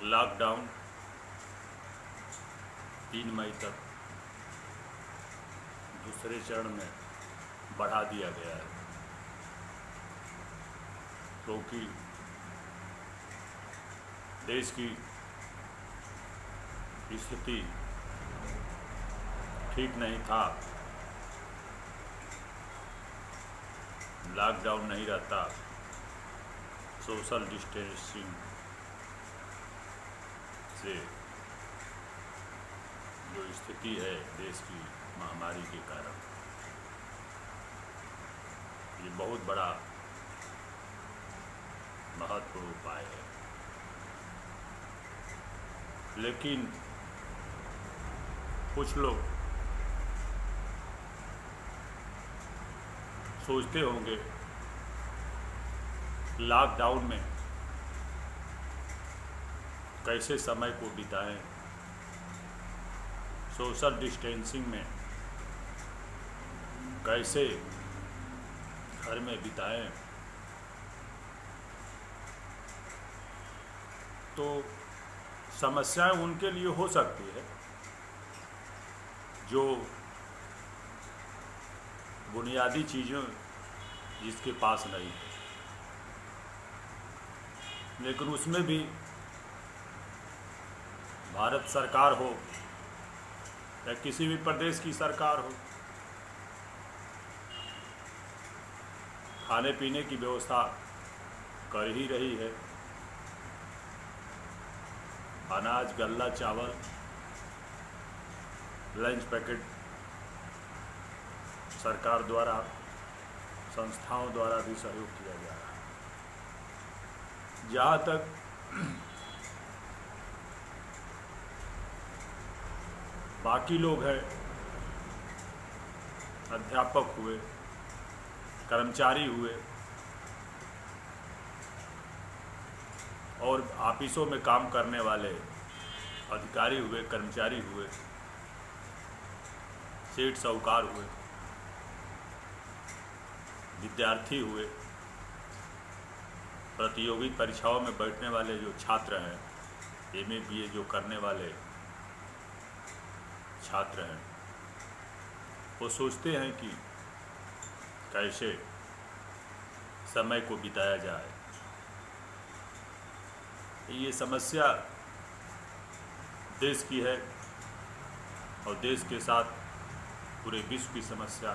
Lockdown 3 मई तक दूसरे चरण में बढ़ा दिया गया है, क्योंकि देश की स्थिति ठीक नहीं था। लॉकडाउन नहीं रहता, सोशल डिस्टेंसिंग से जो स्थिति है देश की महामारी के कारण, ये बहुत बड़ा महत्वपूर्ण उपाय है। लेकिन कुछ लोग सोचते होंगे लॉकडाउन में कैसे समय को बिताएं, सोशल डिस्टेंसिंग में कैसे घर में बिताएं। तो समस्याएं उनके लिए हो सकती है जो बुनियादी चीज़ें जिसके पास नहीं है, लेकिन उसमें भी भारत सरकार हो या किसी भी प्रदेश की सरकार हो, खाने पीने की व्यवस्था कर ही रही है। अनाज, गल्ला, चावल, लंच पैकेट सरकार द्वारा, संस्थाओं द्वारा भी सहयोग किया जा रहा है। जहाँ तक बाकी लोग हैं, अध्यापक हुए, कर्मचारी हुए और ऑफिसों में काम करने वाले अधिकारी हुए, कर्मचारी हुए, सेठ साहूकार हुए, विद्यार्थी हुए, प्रतियोगी परीक्षाओं में बैठने वाले जो छात्र हैं, एमए बीए जो करने वाले छात्र हैं, वो सोचते हैं कि कैसे समय को बिताया जाए। ये समस्या देश की है और देश के साथ पूरे विश्व की समस्या।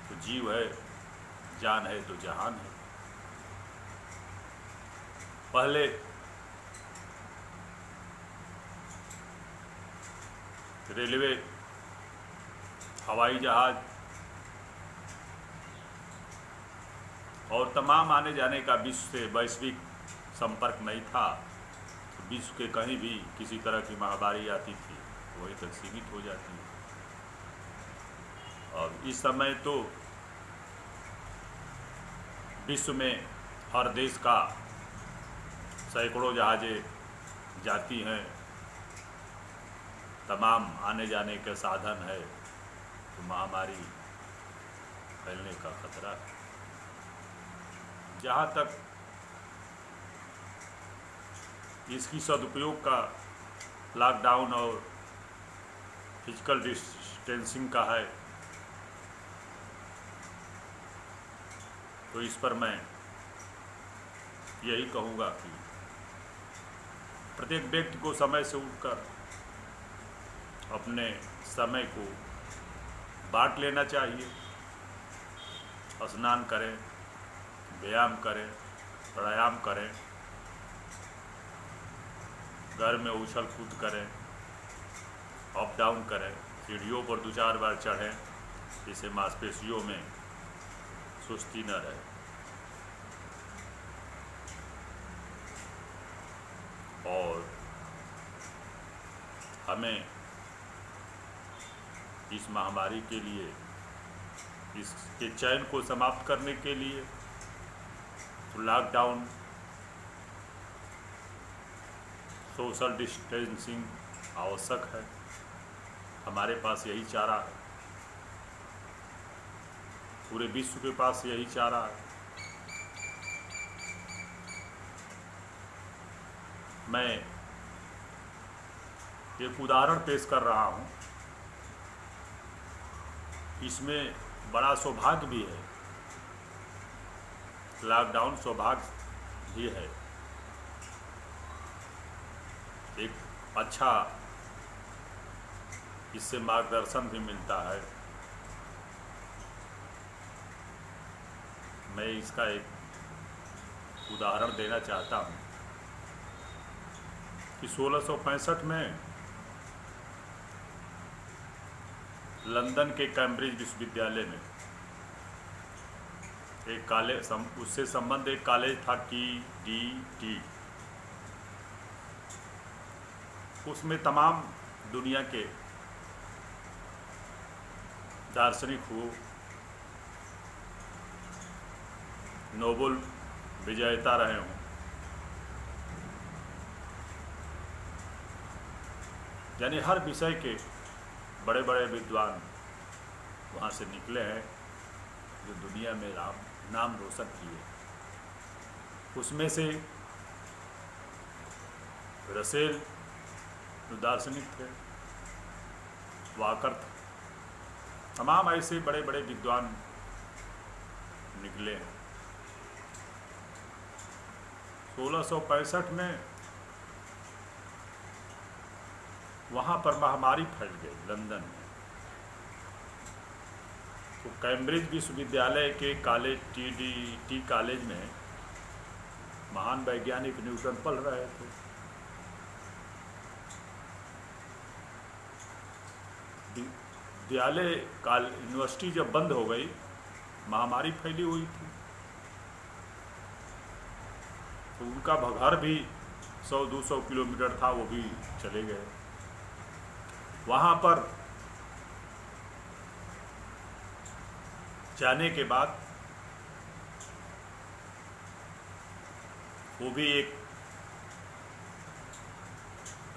तो जीव है, जान है तो जहान है। पहले रेलवे, हवाई जहाज और तमाम आने जाने का विश्व से वैश्विक संपर्क नहीं था। तो विश्व के कहीं भी किसी तरह की महामारी आती थी वहीं तक सीमित हो जाती है। और इस समय तो विश्व में हर देश का सैकड़ों जहाज़ें जाती हैं, तमाम आने जाने के साधन है, तो महामारी फैलने का खतरा है। जहाँ तक इसकी सदुपयोग का लॉकडाउन और फिजिकल डिस्टेंसिंग का है, तो इस पर मैं यही कहूँगा कि प्रत्येक व्यक्ति को समय से उठकर अपने समय को बांट लेना चाहिए। स्नान करें, व्यायाम करें, प्राणायाम करें, घर में उछल कूद करें, अप डाउन करें, सीढ़ियों पर 2-4 बार चढ़ें, जिससे मांसपेशियों में सुस्ती न रहे। और हमें इस महामारी के लिए, इसके चैन को समाप्त करने के लिए तो लॉकडाउन, सोशल डिस्टेंसिंग आवश्यक है। हमारे पास यही चारा है, पूरे विश्व के पास यही चारा है। मैं एक उदाहरण पेश कर रहा हूँ। इसमें बड़ा सौभाग्य भी है, लॉकडाउन सौभाग्य भी है, एक अच्छा इससे मार्गदर्शन भी मिलता है। मैं इसका एक उदाहरण देना चाहता हूँ कि 1665 में लंदन के कैम्ब्रिज विश्वविद्यालय में एक कॉलेज, उससे संबंध एक कॉलेज था TDT। उसमें तमाम दुनिया के दार्शनिक हो, नोबेल विजेता रहे हों, यानी हर विषय के बड़े बड़े विद्वान वहाँ से निकले हैं जो दुनिया में नाम रोशन किए। उसमें से रसेल जो दार्शनिक थे, वाकर थे, तमाम ऐसे बड़े बड़े विद्वान निकले। 1665 में वहाँ पर महामारी फैल गई लंदन में। तो कैम्ब्रिज विश्वविद्यालय के कॉलेज TDT कॉलेज में महान वैज्ञानिक न्यूटन पढ़ रहे थे। विद्यालय यूनिवर्सिटी जब बंद हो गई, महामारी फैली हुई थी, तो उनका घर भी 100-200 किलोमीटर था, वो भी चले गए। वहाँ पर जाने के बाद वो भी एक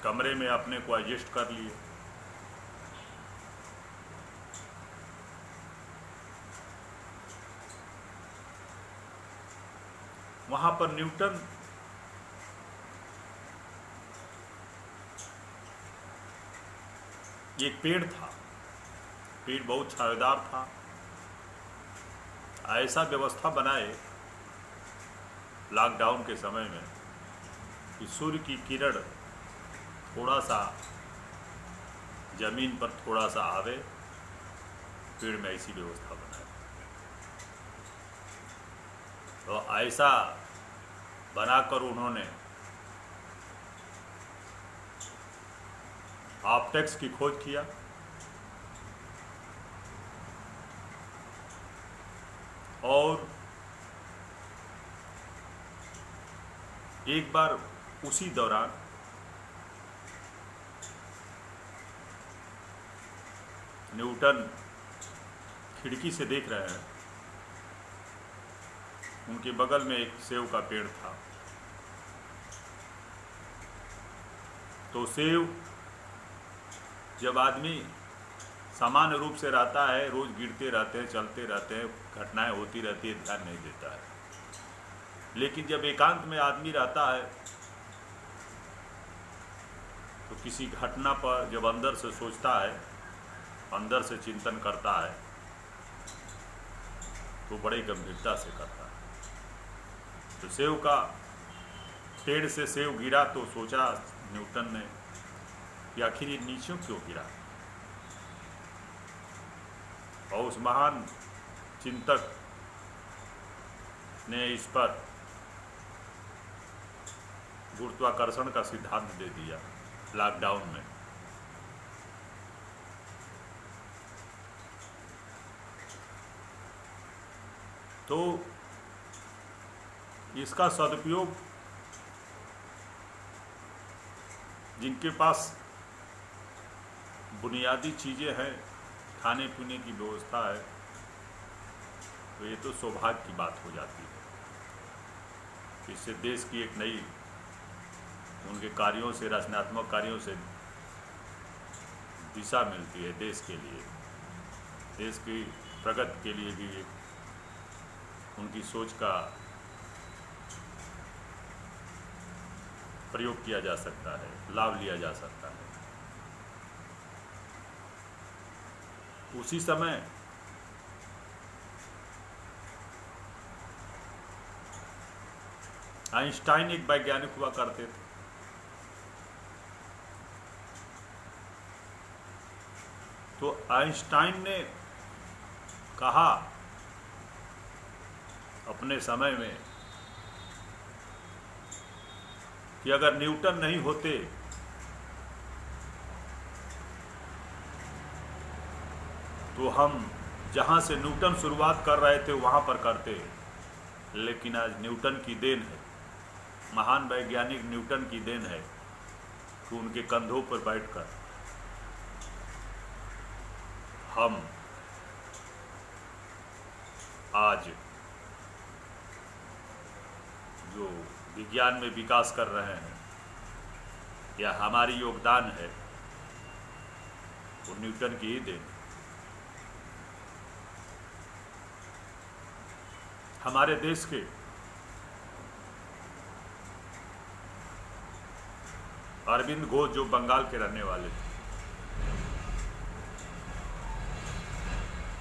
कमरे में अपने को एडजस्ट कर लिए। वहाँ पर न्यूटन एक पेड़ था, पेड़ बहुत छायादार था। ऐसा व्यवस्था बनाए लॉकडाउन के समय में कि सूर्य की किरण थोड़ा सा जमीन पर थोड़ा सा आवे, पेड़ में ऐसी व्यवस्था बनाए। तो ऐसा बनाकर उन्होंने ऑप्टिक्स की खोज किया। और एक बार उसी दौरान न्यूटन खिड़की से देख रहे हैं, उनके बगल में एक सेव का पेड़ था। तो सेव जब आदमी सामान्य रूप से रहता है, रोज गिरते रहते हैं, चलते रहते हैं, घटनाएं होती रहती है, ध्यान नहीं देता है। लेकिन जब एकांत में आदमी रहता है तो किसी घटना पर जब अंदर से सोचता है, अंदर से चिंतन करता है, तो बड़ी गंभीरता से करता है। तो सेव का पेड़ से सेव गिरा तो सोचा न्यूटन ने कि आखिर ये नीचे क्यों गिरा। और उस महान चिंतक ने इस पर गुरुत्वाकर्षण का सिद्धांत दे दिया लॉकडाउन में। तो इसका सदुपयोग जिनके पास बुनियादी चीज़ें हैं, खाने पीने की व्यवस्था है, तो ये तो सौभाग्य की बात हो जाती है। इससे देश की एक नई, उनके कार्यों से, रचनात्मक कार्यों से दिशा मिलती है देश के लिए, देश की प्रगति के लिए भी एक उनकी सोच का प्रयोग किया जा सकता है, लाभ लिया जा सकता है। उसी समय आइंस्टाइन एक वैज्ञानिक हुआ करते थे। तो आइंस्टाइन ने कहा अपने समय में कि अगर न्यूटन नहीं होते तो हम जहां से न्यूटन शुरुआत कर रहे थे वहां पर करते। लेकिन आज न्यूटन की देन है, महान वैज्ञानिक न्यूटन की देन है कि उनके कंधों पर बैठकर हम आज जो विज्ञान में विकास कर रहे हैं या हमारी योगदान है वो न्यूटन की ही देन। हमारे देश के अरविंद घोष जो बंगाल के रहने वाले थे,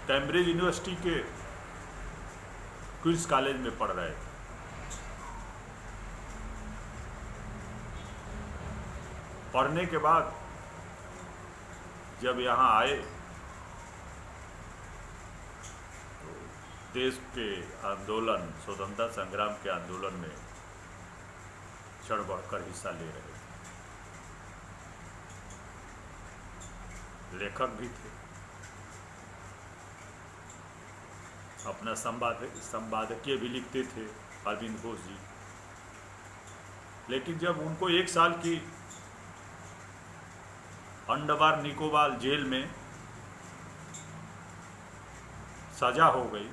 कैम्ब्रिज यूनिवर्सिटी के क्वींस कॉलेज में पढ़ रहे थे। पढ़ने के बाद जब यहाँ आए तो देश के आंदोलन, स्वतंत्रता संग्राम के आंदोलन में चढ़ बढ़कर हिस्सा ले रहे थे। लेखक भी थे, अपना संपादकीय भी लिखते थे अरविंद घोष जी। लेकिन जब उनको 1 साल की अंडमान निकोबार जेल में सजा हो गई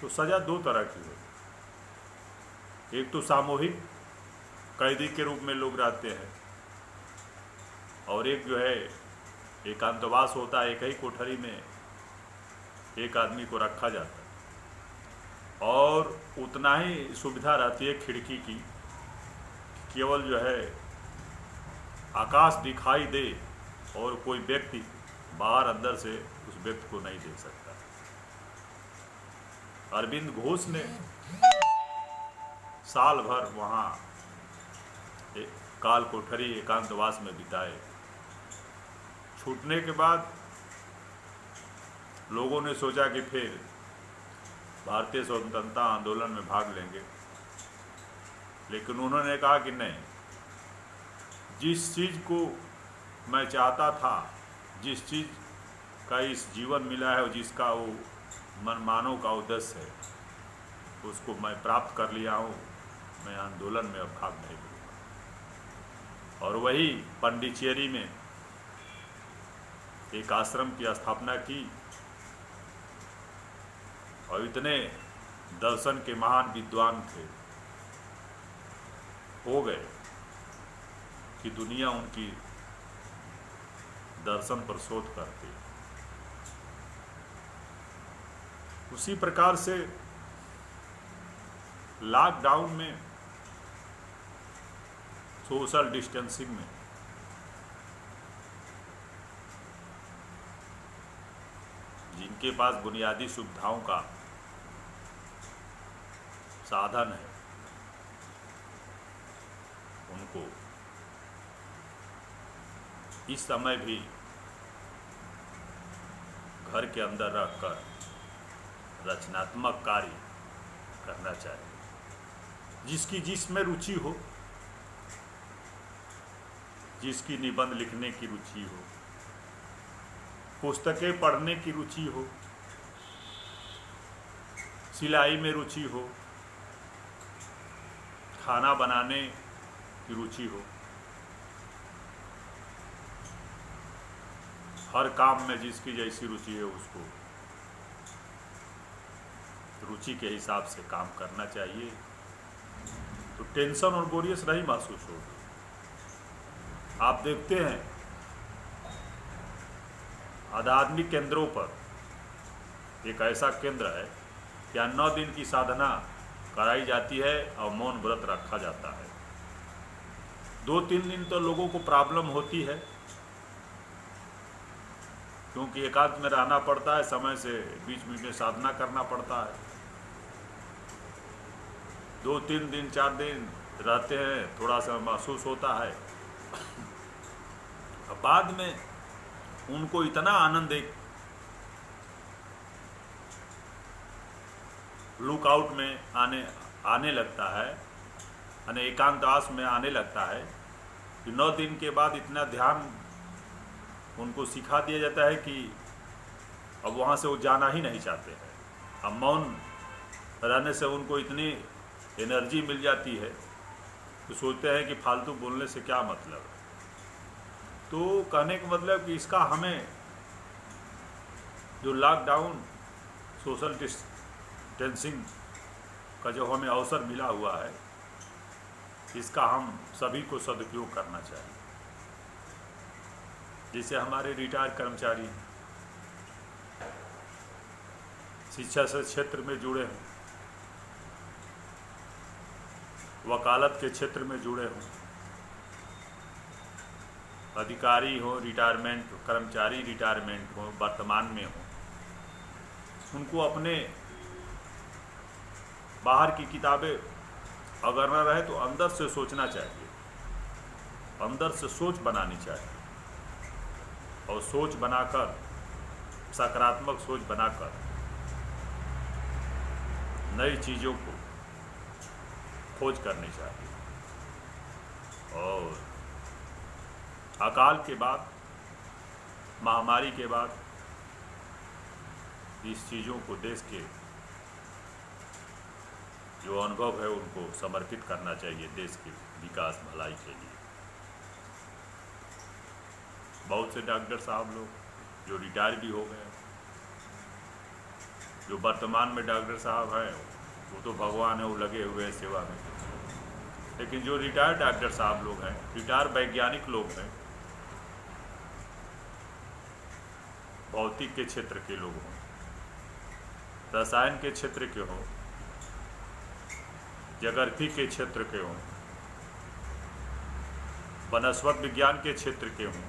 तो सजा 2 तरह की हुई। एक तो सामूहिक कैदी के रूप में लोग रहते हैं और एक जो है एकांतवास होता है, एक ही कोठरी में एक आदमी को रखा जाता है और उतना ही सुविधा रहती है खिड़की की, केवल जो है आकाश दिखाई दे और कोई व्यक्ति बाहर अंदर से उस व्यक्ति को नहीं देख सकता। अरविंद घोष ने साल भर वहाँ काल कोठरी एकांतवास में बिताए। छूटने के बाद लोगों ने सोचा कि फिर भारतीय स्वतंत्रता आंदोलन में भाग लेंगे, लेकिन उन्होंने कहा कि नहीं, जिस चीज़ को मैं चाहता था, जिस चीज़ का इस जीवन मिला है और जिसका वो मनमानों का उद्देश्य है, उसको मैं प्राप्त कर लिया हूँ, मैं आंदोलन में अब भाग नहीं लूँगा। और वही पांडिचेरी में एक आश्रम की स्थापना की और इतने दर्शन के महान विद्वान थे, हो गए कि दुनिया उनकी दर्शन पर शोध करती। उसी प्रकार से लॉकडाउन में, सोशल डिस्टेंसिंग में जिनके पास बुनियादी सुविधाओं का साधन है, उनको इस समय भी घर के अंदर रहकर रचनात्मक कार्य करना चाहिए। जिसकी जिसमें रुचि हो, जिसकी निबंध लिखने की रुचि हो, पुस्तकें पढ़ने की रुचि हो, सिलाई में रुचि हो, खाना बनाने की रुचि हो, हर काम में जिसकी जैसी रुचि है उसको रुचि के हिसाब से काम करना चाहिए, तो टेंशन और बोरियस नहीं महसूस होगी। आप देखते हैं आध्यात्मिक केंद्रों पर एक ऐसा केंद्र है, यहाँ 9 दिन की साधना कराई जाती है और मौन व्रत रखा जाता है। 2-3 दिन तो लोगों को प्रॉब्लम होती है, क्योंकि एकांत में रहना पड़ता है, समय से बीच बीच में साधना करना पड़ता है। 2-3 दिन 4 दिन रहते हैं, थोड़ा सा महसूस होता है। अब बाद में उनको इतना आनंद एक लुकआउट में आने लगता है, यानी एकांतवास में आने लगता है कि 9 दिन के बाद इतना ध्यान उनको सिखा दिया जाता है कि अब वहाँ से वो जाना ही नहीं चाहते हैं। अब मौन रहने से उनको इतनी एनर्जी मिल जाती है तो सोचते हैं कि फालतू बोलने से क्या मतलब है। तो कहने का मतलब कि इसका हमें जो लॉकडाउन, सोशल डिस्टेंसिंग का जो हमें अवसर मिला हुआ है, इसका हम सभी को सदुपयोग करना चाहिए। जैसे हमारे रिटायर्ड कर्मचारी शिक्षा से क्षेत्र में जुड़े हों, वकालत के क्षेत्र में जुड़े हों, अधिकारी हो, रिटायरमेंट कर्मचारी रिटायरमेंट हो, वर्तमान में हो, उनको अपने बाहर की किताबें अगर न रहे तो अंदर से सोचना चाहिए, अंदर से सोच बनानी चाहिए, और सोच बनाकर, सकारात्मक सोच बनाकर नई चीज़ों को खोज करनी चाहिए। और अकाल के बाद, महामारी के बाद इस चीज़ों को देश के जो अनुभव है उनको समर्पित करना चाहिए देश के विकास भलाई के लिए। बहुत से डॉक्टर साहब लोग जो रिटायर भी हो गए, जो वर्तमान में डॉक्टर साहब हैं वो तो भगवान है, वो लगे हुए हैं सेवा में। लेकिन जो रिटायर्ड डॉक्टर साहब लोग हैं, रिटायर वैज्ञानिक लोग हैं, भौतिक के क्षेत्र के लोग हों, रसायन के क्षेत्र के हों, ज्योग्राफी के क्षेत्र के हों, वनस्पत विज्ञान के क्षेत्र के हों,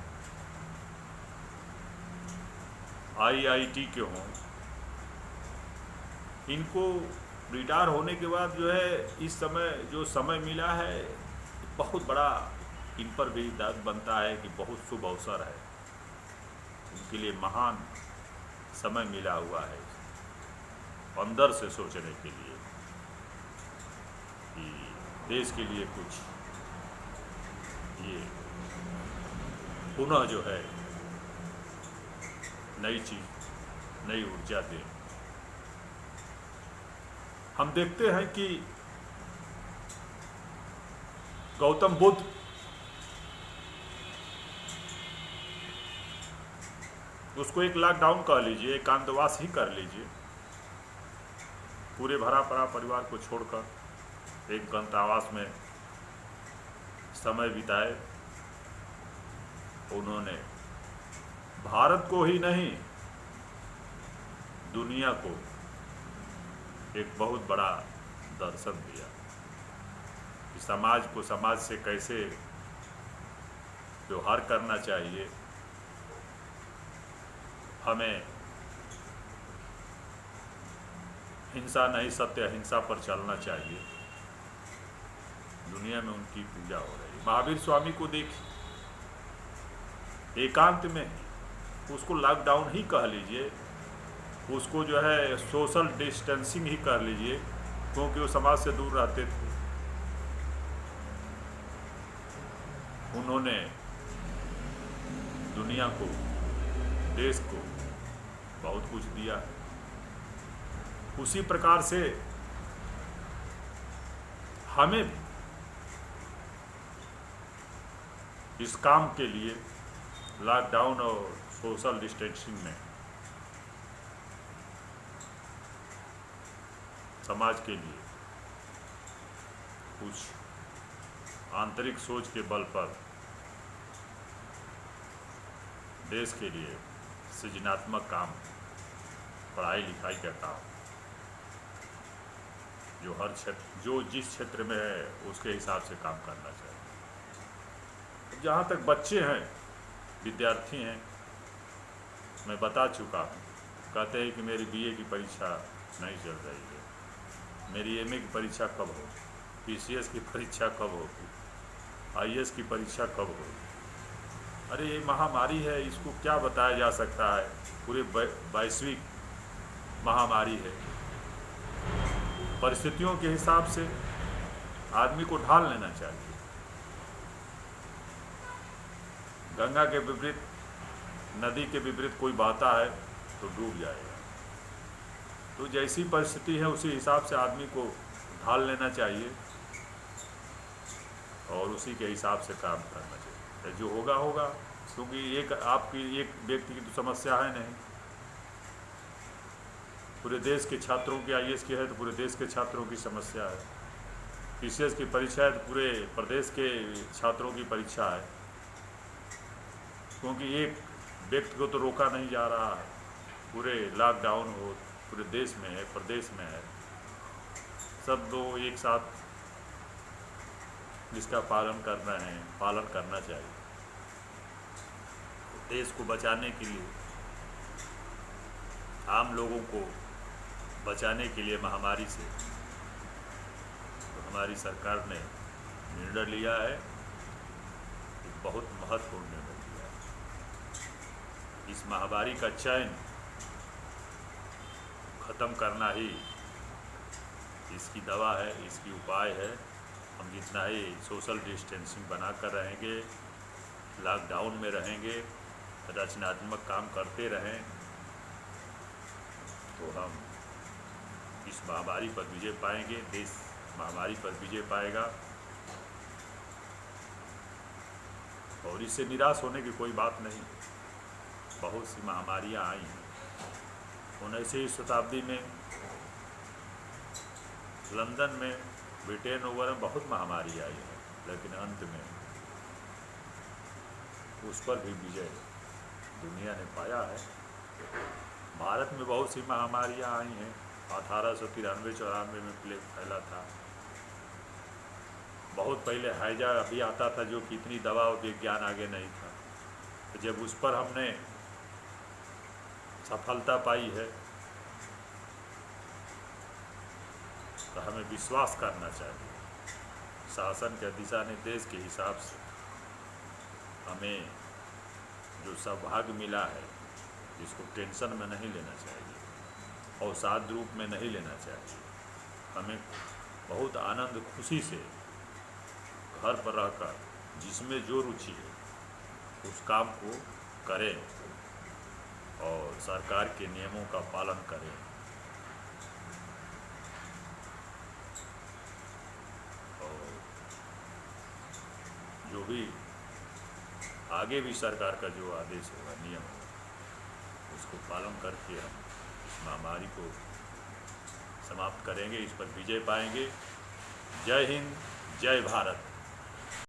IIT के हों, इनको रिटायर होने के बाद जो है इस समय जो समय मिला है बहुत बड़ा इन पर भी दर्द बनता है कि बहुत शुभ अवसर है, उनके लिए महान समय मिला हुआ है अंदर से सोचने के लिए कि देश के लिए कुछ ये पुनः जो है नई चीज, नई ऊर्जा दें। हम देखते हैं कि गौतम बुद्ध उसको एक लॉकडाउन कह लीजिए, एकांतवास ही कर लीजिए, पूरे भरा पड़ा परिवार को छोड़कर एक गंतव्यवास में समय बिताए। उन्होंने भारत को ही नहीं दुनिया को एक बहुत बड़ा दर्शन दिया कि समाज को समाज से कैसे व्यवहार करना चाहिए, हमें हिंसा नहीं सत्य अहिंसा पर चलना चाहिए। दुनिया में उनकी पूजा हो रही है। महावीर स्वामी को देखिए, एकांत में, उसको लॉकडाउन ही कह लीजिए, उसको जो है सोशल डिस्टेंसिंग ही कर लीजिए, क्योंकि वो समाज से दूर रहते थे। उन्होंने दुनिया को, देश को बहुत कुछ दिया। उसी प्रकार से हमें इस काम के लिए लॉकडाउन और सोशल डिस्टेंसिंग में समाज के लिए कुछ आंतरिक सोच के बल पर देश के लिए सृजनात्मक काम, पढ़ाई लिखाई का काम, जो हर क्षेत्र, जो जिस क्षेत्र में है उसके हिसाब से काम करना चाहिए। जहाँ तक बच्चे हैं, विद्यार्थी हैं, मैं बता चुका हूँ, कहते हैं कि मेरी बीए की परीक्षा नहीं चल रही है, मेरी एमए की परीक्षा कब होगी, पीसीएस की परीक्षा कब होगी, आईएएस की परीक्षा कब होगी। अरे ये महामारी है, इसको क्या बताया जा सकता है, पूरे वैश्विक महामारी है। परिस्थितियों के हिसाब से आदमी को ढाल लेना चाहिए। गंगा के विपरीत, नदी के विपरीत कोई बहता है तो डूब जाएगा। तो जैसी परिस्थिति है उसी हिसाब से आदमी को ढाल लेना चाहिए और उसी के हिसाब से काम करना चाहिए। जो होगा होगा, क्योंकि एक आपकी एक व्यक्ति की तो समस्या है नहीं, पूरे देश के छात्रों की आईएएस की है तो पूरे देश के छात्रों की समस्या है, पीसीएस की परीक्षा है तो पूरे प्रदेश के छात्रों की परीक्षा है। क्योंकि एक व्यक्ति को तो रोका नहीं जा रहा है, पूरे लॉकडाउन हो पूरे देश में है, प्रदेश में है, सब दो एक साथ जिसका पालन करना चाहिए। देश को बचाने के लिए, आम लोगों को बचाने के लिए महामारी से, तो हमारी सरकार ने निर्णय लिया है, एक बहुत महत्वपूर्ण निर्णय लिया है। इस महामारी का चयन ख़त्म करना ही इसकी दवा है, इसकी उपाय है। हम जितना ही सोशल डिस्टेंसिंग बनाकर रहेंगे, लॉकडाउन में रहेंगे, रचनात्मक काम करते रहें, तो हम इस महामारी पर विजय पाएंगे, देश महामारी पर विजय पाएगा। और इससे निराश होने की कोई बात नहीं। बहुत सी महामारियां आई हैं। 19वीं शताब्दी में लंदन में, ब्रिटेन वगैरह में बहुत महामारी आई है, लेकिन अंत में उस पर भी विजय दुनिया ने पाया है। भारत में बहुत सी महामारियां आई हैं। 1893-94 में प्लेग फैला था। बहुत पहले हैजा अभी आता था, जो कि इतनी दवा और विज्ञान आगे नहीं था। तो जब उस पर हमने सफलता पाई है तो हमें विश्वास करना चाहिए। शासन के दिशा निर्देश के हिसाब से हमें जो सौभाग्य मिला है, जिसको टेंशन में नहीं लेना चाहिए, अवसाद रूप में नहीं लेना चाहिए। हमें बहुत आनंद खुशी से घर पर रहकर जिसमें जो रुचि है उस काम को करें और सरकार के नियमों का पालन करें। और जो भी आगे भी सरकार का जो आदेश होगा, नियम होगा, उसको पालन करके हम इस महामारी को समाप्त करेंगे, इस पर विजय पाएंगे। जय हिंद, जय भारत।